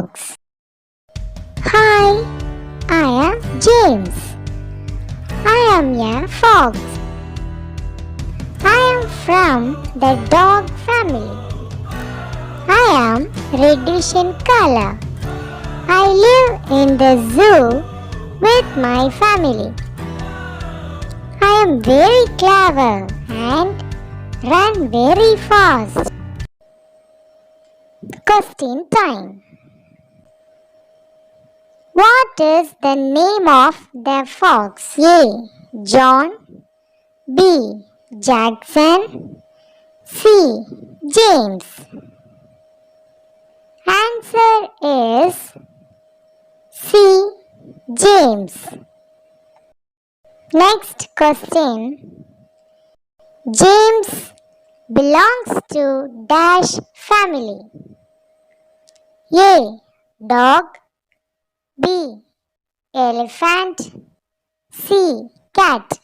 fox. Hi, I am James. I am a fox. I am from the dog family. I am reddish in color. I live in the zoo with my family. I am very clever and run very fast. Question time. What is the name of the fox? A. John. B. Jackson. C. James. Answer is C. James. Next question. James belongs to dash family. A. Dog. B. Elephant. C. Cat.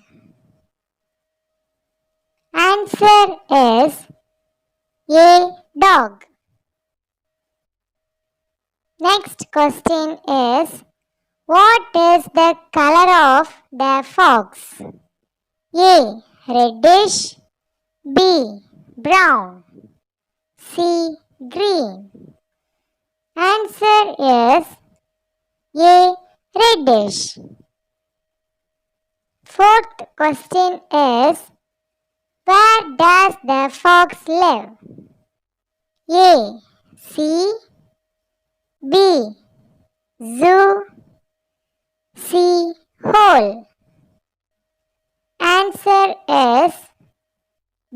Answer is A. Dog. Next question is, what is the color of the fox? A. Reddish. B. Brown. C. Green. Answer is A. Reddish. Fourth question is, where does the fox live? A. Sea. B. Zoo. C. Hole. Answer is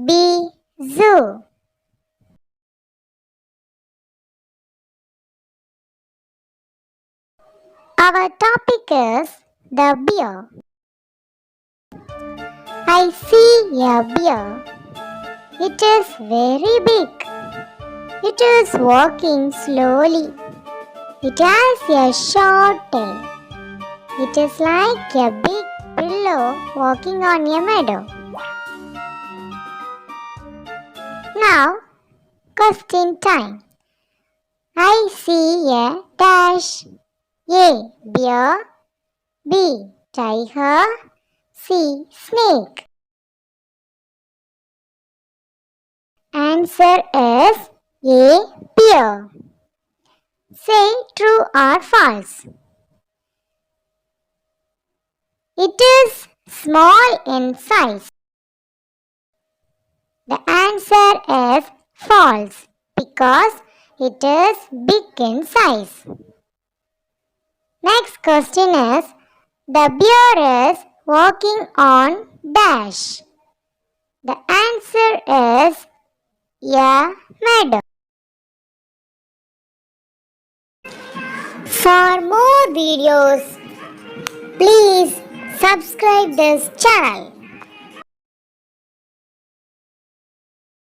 B. Zoo. Our topic is the bear. I see a bear. It is very big. It is walking slowly. It has a short tail. It is like a big pillow walking on a meadow. Now, question time. I see a dash. A. Bear. B. Tiger. C. Snake. Answer is A. Bear. Say true or false. It is small in size. The answer is false because it is big in size. Next question is, the bear is walking on dash. The answer is a meadow. For more videos, please subscribe this channel.